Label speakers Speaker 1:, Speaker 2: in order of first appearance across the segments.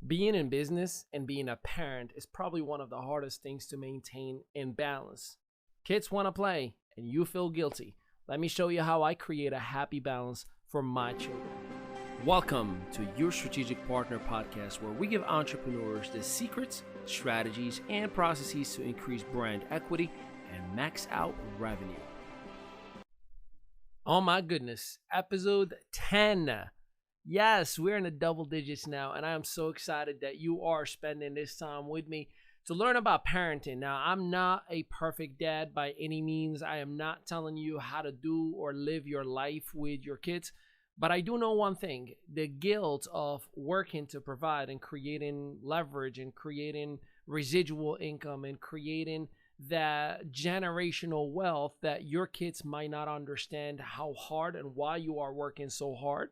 Speaker 1: Being in business and being a parent is probably one of the hardest things to maintain in balance. Kids want to play and you feel guilty. Let me show you how I create a happy balance for my children. Welcome to Your Strategic Partner podcast, where we give entrepreneurs the secrets, strategies, and processes to increase brand equity and max out revenue. Oh my goodness, episode 10. Yes, we're in the double digits now, and I am so excited that you are spending this time with me to learn about parenting. Now, I'm not a perfect dad by any means. I am not telling you how to do or live your life with your kids, but I do know one thing: the guilt of working to provide and creating leverage and creating residual income and creating that generational wealth that your kids might not understand how hard and why you are working so hard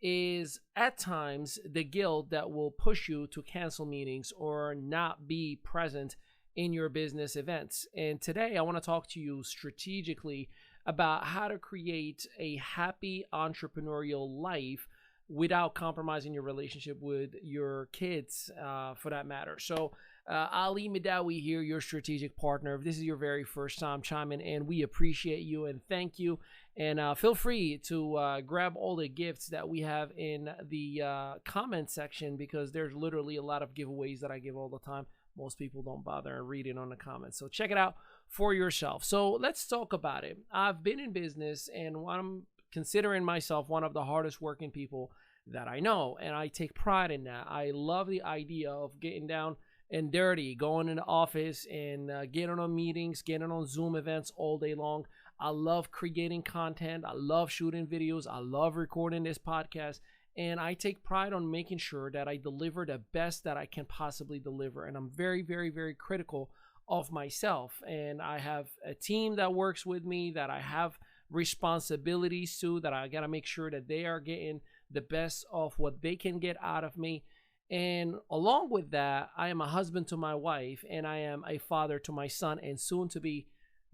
Speaker 1: is at times the guilt that will push you to cancel meetings or not be present in your business events. And today I want to talk to you strategically about how to create a happy entrepreneurial life without compromising your relationship with your kids, for that matter. So Ali Mehdaoui here, your strategic partner. If this is your very first time chiming in, we appreciate you and thank you. And feel free to grab all the gifts that we have in the comment section, because there's literally a lot of giveaways that I give all the time. Most people don't bother reading on the comments. So check it out for yourself. So let's talk about it. I've been in business, and I'm considering myself one of the hardest working people that I know. And I take pride in that. I love the idea of getting down and dirty, going in the office and getting on meetings, getting on Zoom events all day long. I love creating content. I love shooting videos. I love recording this podcast. And I take pride on making sure that I deliver the best that I can possibly deliver. And I'm very, very, very critical of myself. And I have a team that works with me, that I have responsibilities to, that I got to make sure that they are getting the best of what they can get out of me. And along with that, I am a husband to my wife, and I am a father to my son and soon to be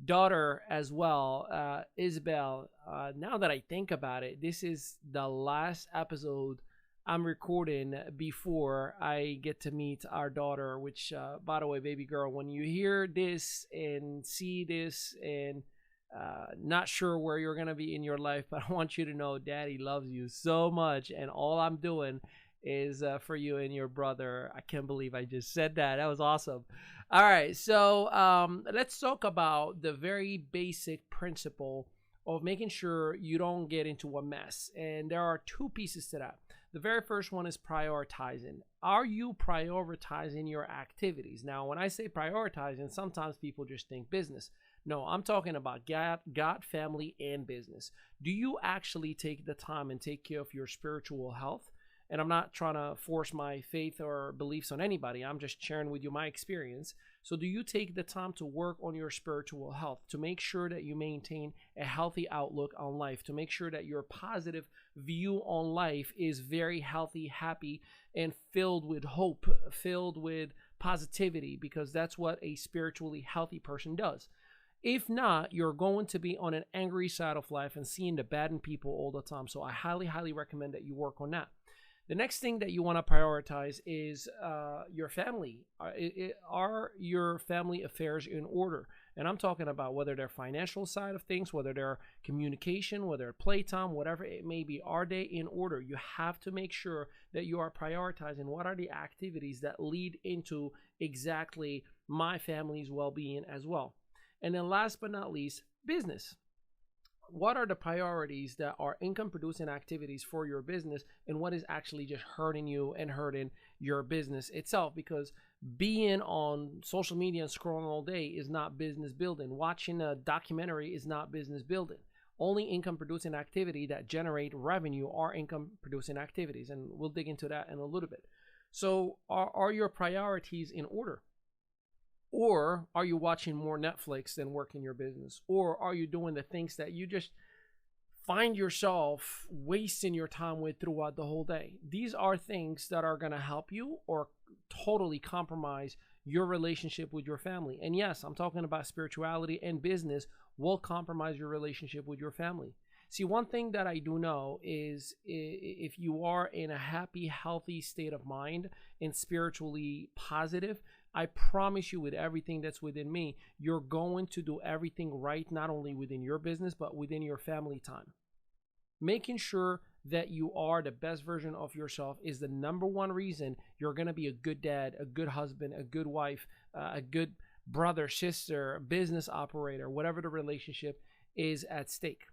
Speaker 1: daughter as well, Isabel. Now that I think about it, this is the last episode I'm recording before I get to meet our daughter, which, by the way, baby girl, when you hear this and see this and not sure where you're going to be in your life, but I want you to know Daddy loves you so much, and all I'm doing is for you and your brother. I can't believe I just said that. That was awesome. All right, so let's talk about the very basic principle of making sure you don't get into a mess. And there are two pieces to that. The very first one is prioritizing. Are you prioritizing your activities? Now, when I say prioritizing, sometimes people just think business. No, I'm talking about God, family, and business. Do you actually take the time and take care of your spiritual health? And I'm not trying to force my faith or beliefs on anybody. I'm just sharing with you my experience. So do you take the time to work on your spiritual health, to make sure that you maintain a healthy outlook on life, to make sure that your positive view on life is very healthy, happy, and filled with hope, filled with positivity, because that's what a spiritually healthy person does. If not, you're going to be on an angry side of life and seeing the bad in people all the time. So I highly, highly recommend that you work on that. The next thing that you want to prioritize is your family. Are your family affairs in order? And I'm talking about whether they're financial side of things, whether they're communication, whether they're playtime, whatever it may be. Are they in order? You have to make sure that you are prioritizing what are the activities that lead into exactly my family's well-being as well. And then last but not least, business. What are the priorities that are income producing activities for your business, and what is actually just hurting you and hurting your business itself? Because being on social media and scrolling all day is not business building. Watching a documentary is not business building. Only income producing activity that generate revenue are income producing activities. And we'll dig into that in a little bit. So are your priorities in order? Or are you watching more Netflix than working your business? Or are you doing the things that you just find yourself wasting your time with throughout the whole day? These are things that are going to help you or totally compromise your relationship with your family. And yes, I'm talking about spirituality, and business will compromise your relationship with your family. See, one thing that I do know is if you are in a happy, healthy state of mind and spiritually positive, I promise you with everything that's within me, you're going to do everything right, not only within your business, but within your family time. Making sure that you are the best version of yourself is the number one reason you're going to be a good dad, a good husband, a good wife, a good brother, sister, business operator, whatever the relationship is at stake.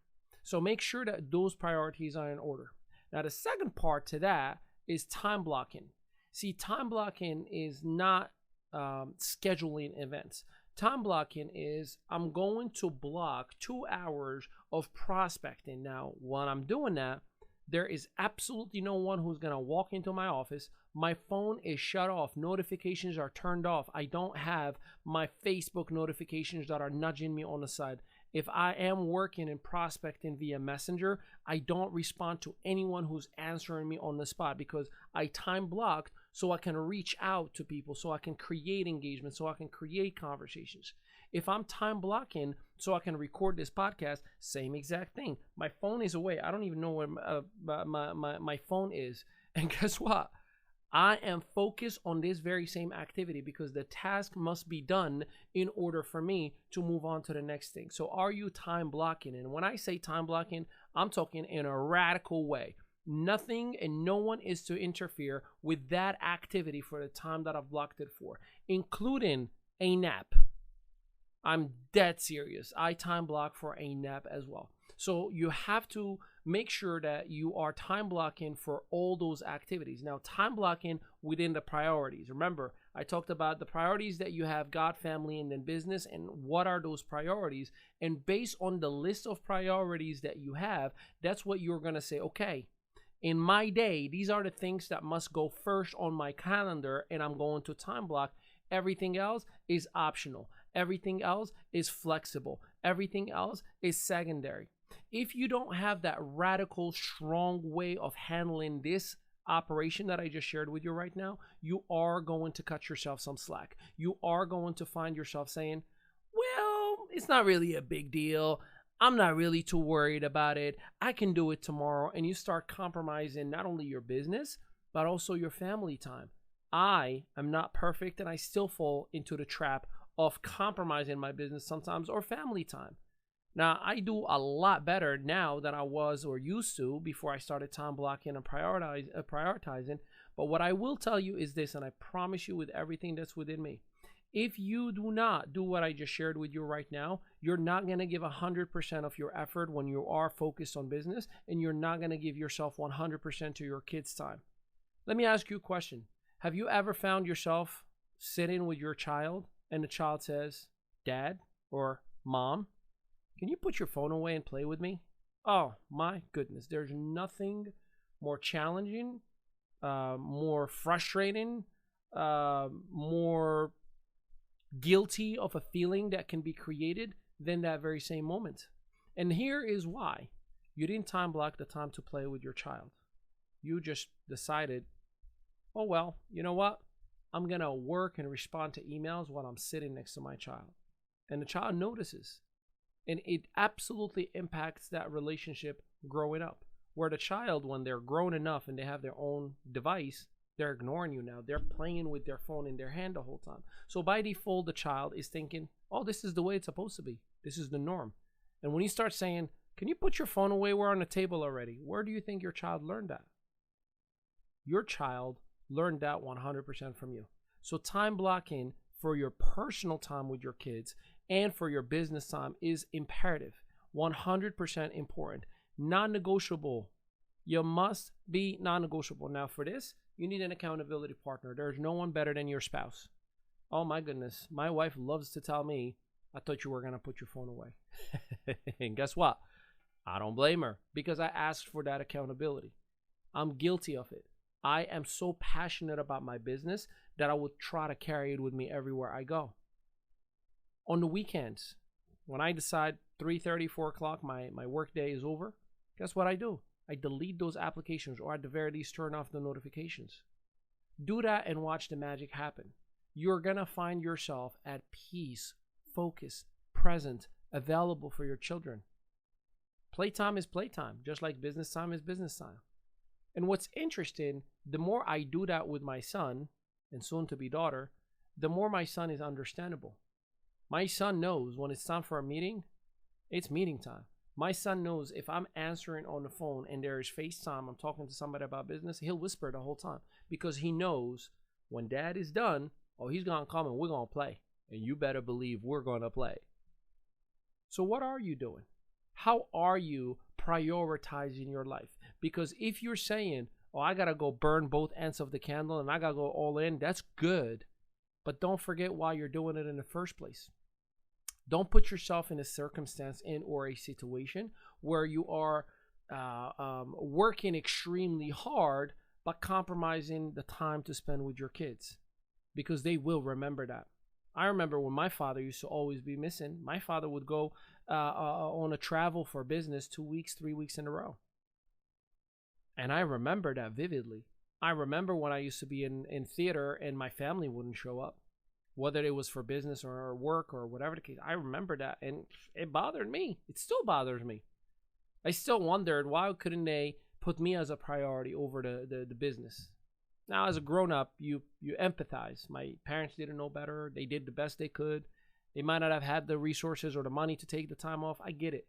Speaker 1: So make sure that those priorities are in order. Now, the second part to that is time blocking. See, time blocking is not scheduling events. Time blocking is I'm going to block 2 hours of prospecting. Now, when I'm doing that, there is absolutely no one who's going to walk into my office. My phone is shut off. Notifications are turned off. I don't have my Facebook notifications that are nudging me on the side. If I am working and prospecting via Messenger, I don't respond to anyone who's answering me on the spot because I time blocked so I can reach out to people, so I can create engagement, so I can create conversations. If I'm time blocking so I can record this podcast, same exact thing. My phone is away. I don't even know where my phone is. And guess what? I am focused on this very same activity because the task must be done in order for me to move on to the next thing. So are you time blocking? And when I say time blocking, I'm talking in a radical way. Nothing and no one is to interfere with that activity for the time that I've blocked it for, including a nap. I'm dead serious. I time block for a nap as well. So you have to make sure that you are time blocking for all those activities. Now, time blocking within the priorities. Remember, I talked about the priorities that you have, God, family, and then business, and what are those priorities. And based on the list of priorities that you have, that's what you're going to say, okay, in my day, these are the things that must go first on my calendar, and I'm going to time block. Everything else is optional. Everything else is flexible. Everything else is secondary. If you don't have that radical, strong way of handling this operation that I just shared with you right now, you are going to cut yourself some slack. You are going to find yourself saying, well, it's not really a big deal. I'm not really too worried about it. I can do it tomorrow. And you start compromising not only your business, but also your family time. I am not perfect, and I still fall into the trap of compromising my business sometimes or family time. Now, I do a lot better now than I was or used to before I started time blocking and prioritizing. But what I will tell you is this, and I promise you with everything that's within me, if you do not do what I just shared with you right now, you're not going to give 100% of your effort when you are focused on business, and you're not going to give yourself 100% to your kids' time. Let me ask you a question. Have you ever found yourself sitting with your child and the child says, Dad or Mom, can you put your phone away and play with me? Oh, my goodness. There's nothing more challenging, more frustrating, more guilty of a feeling that can be created than that very same moment. And here is why. You didn't time block the time to play with your child. You just decided, oh, well, you know what? I'm going to work and respond to emails while I'm sitting next to my child. And the child notices. And it absolutely impacts that relationship growing up. Where the child, when they're grown enough and they have their own device, they're ignoring you now. They're playing with their phone in their hand the whole time. So by default, the child is thinking, oh, this is the way it's supposed to be. This is the norm. And when you start saying, can you put your phone away? We're on the table already. Where do you think your child learned that? Your child learned that 100% from you. So time blocking for your personal time with your kids and for your business time is imperative, 100% important, non-negotiable. You must be non-negotiable. Now for this, you need an accountability partner. There's no one better than your spouse. Oh my goodness, my wife loves to tell me, I thought you were going to put your phone away. And guess what? I don't blame her because I asked for that accountability. I'm guilty of it. I am so passionate about my business that I would try to carry it with me everywhere I go. On the weekends, when I decide 3:30, 4 o'clock, my work day is over, guess what I do? I delete those applications, or at the very least turn off the notifications. Do that and watch the magic happen. You're going to find yourself at peace, focused, present, available for your children. Playtime is playtime, just like business time is business time. And what's interesting, the more I do that with my son and soon to be daughter, the more my son is understandable. My son knows when it's time for a meeting, it's meeting time. My son knows if I'm answering on the phone and there is FaceTime, I'm talking to somebody about business, he'll whisper the whole time because he knows when dad is done, oh, he's going to come and we're going to play. And you better believe we're going to play. So what are you doing? How are you prioritizing your life? Because if you're saying, oh, I got to go burn both ends of the candle and I got to go all in, that's good. But don't forget why you're doing it in the first place. Don't put yourself in a circumstance or a situation where you are working extremely hard but compromising the time to spend with your kids, because they will remember that. I remember when my father used to always be missing. My father would go on a travel for business 2 weeks, 3 weeks in a row. And I remember that vividly. I remember when I used to be in theater and my family wouldn't show up, whether it was for business or work or whatever the case. I remember that, and it bothered me. It still bothers me. I still wondered, why couldn't they put me as a priority over the business? Now, as a grown-up, you empathize. My parents didn't know better. They did the best they could. They might not have had the resources or the money to take the time off. I get it.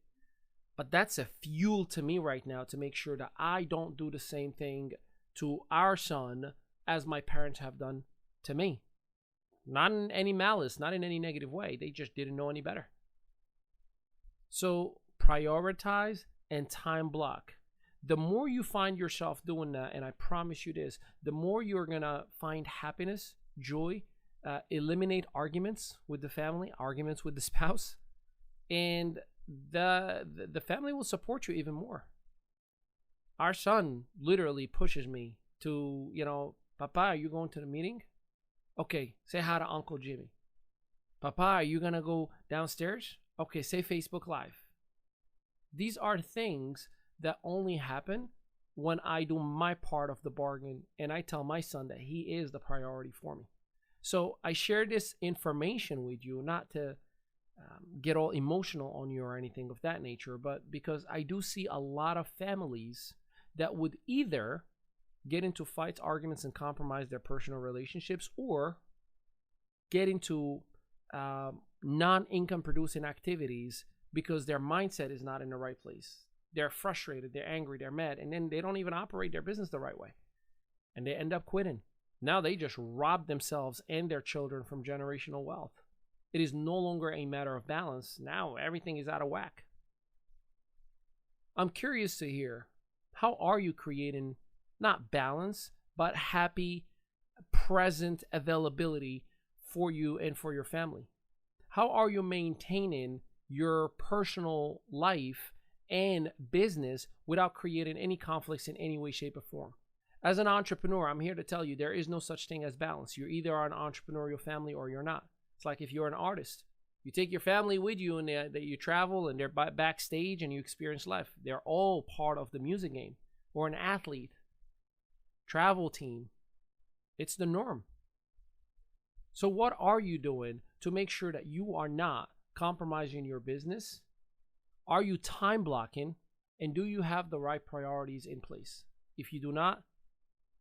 Speaker 1: But that's a fuel to me right now to make sure that I don't do the same thing to our son as my parents have done to me. Not in any malice, not in any negative way. They just didn't know any better. So prioritize and time block. The more you find yourself doing that, and I promise you this, the more you're going to find happiness, joy, eliminate arguments with the family, arguments with the spouse, and the family will support you even more. Our son literally pushes me to, Papa, are you going to the meeting? Okay, say hi to Uncle Jimmy. Papa, are you going to go downstairs? Okay, say Facebook Live. These are things that only happen when I do my part of the bargain and I tell my son that he is the priority for me. So I share this information with you, not to get all emotional on you or anything of that nature, but because I do see a lot of families that would either get into fights, arguments, and compromise their personal relationships, or get into non-income producing activities because their mindset is not in the right place. They're frustrated, they're angry, they're mad, and then they don't even operate their business the right way. And they end up quitting. Now they just rob themselves and their children from generational wealth. It is no longer a matter of balance. Now everything is out of whack. I'm curious to hear, how are you creating not balance, but happy, present availability for you and for your family? How are you maintaining your personal life and business without creating any conflicts in any way, shape, or form? As an entrepreneur, I'm here to tell you there is no such thing as balance. You're either an entrepreneurial family or you're not. It's like if you're an artist. You take your family with you and that you travel and they're backstage and you experience life. They're all part of the music game. Or an athlete, travel team. It's the norm. So what are you doing to make sure that you are not compromising your business? Are you time blocking? And do you have the right priorities in place? If you do not,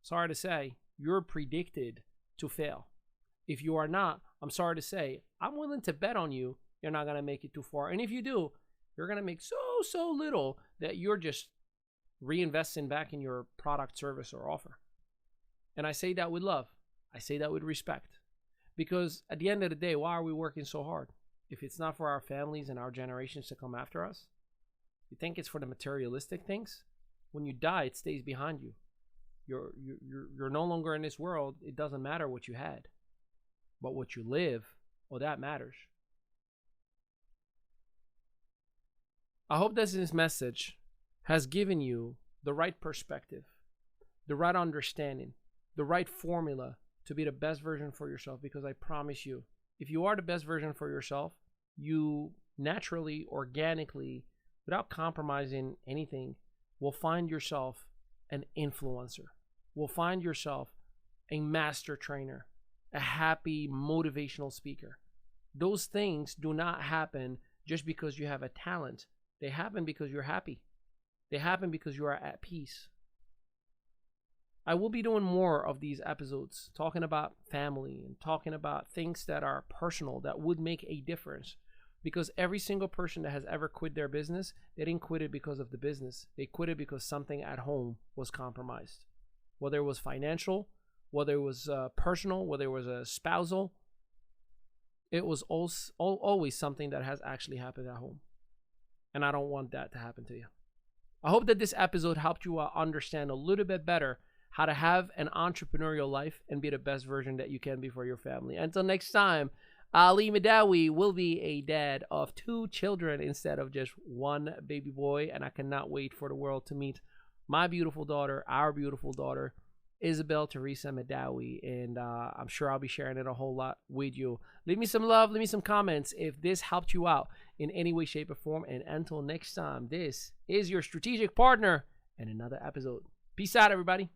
Speaker 1: sorry to say, you're predicted to fail. If you are not, I'm sorry to say, I'm willing to bet on you, you're not going to make it too far. And if you do, you're going to make so little that you're just reinvesting back in your product, service, or offer. And I say that with love. I say that with respect. Because at the end of the day, why are we working so hard? If it's not for our families and our generations to come after us, you think it's for the materialistic things? When you die, it stays behind you. You're no longer in this world. It doesn't matter what you had. But what you live, well, that matters. I hope that this message has given you the right perspective, the right understanding, the right formula to be the best version for yourself. Because I promise you, if you are the best version for yourself, you naturally, organically, without compromising anything, will find yourself an influencer, will find yourself a master trainer, a happy motivational speaker. Those things do not happen just because you have a talent. They happen because you're happy. They happen because you are at peace. I will be doing more of these episodes, talking about family and talking about things that are personal that would make a difference. Because every single person that has ever quit their business, they didn't quit it because of the business. They quit it because something at home was compromised. Whether it was financial, whether it was personal, whether it was a spousal, it was always something that has actually happened at home. And I don't want that to happen to you. I hope that this episode helped you understand a little bit better how to have an entrepreneurial life and be the best version that you can be for your family. Until next time, Ali Mehdaoui will be a dad of 2 children instead of just 1 baby boy. And I cannot wait for the world to meet my beautiful daughter, our beautiful daughter, Isabel Teresa Mehdaoui. And I'm sure I'll be sharing it a whole lot with you. Leave me some love. Leave me some comments if this helped you out in any way, shape, or form. And until next time, this is your strategic partner in another episode. Peace out, everybody.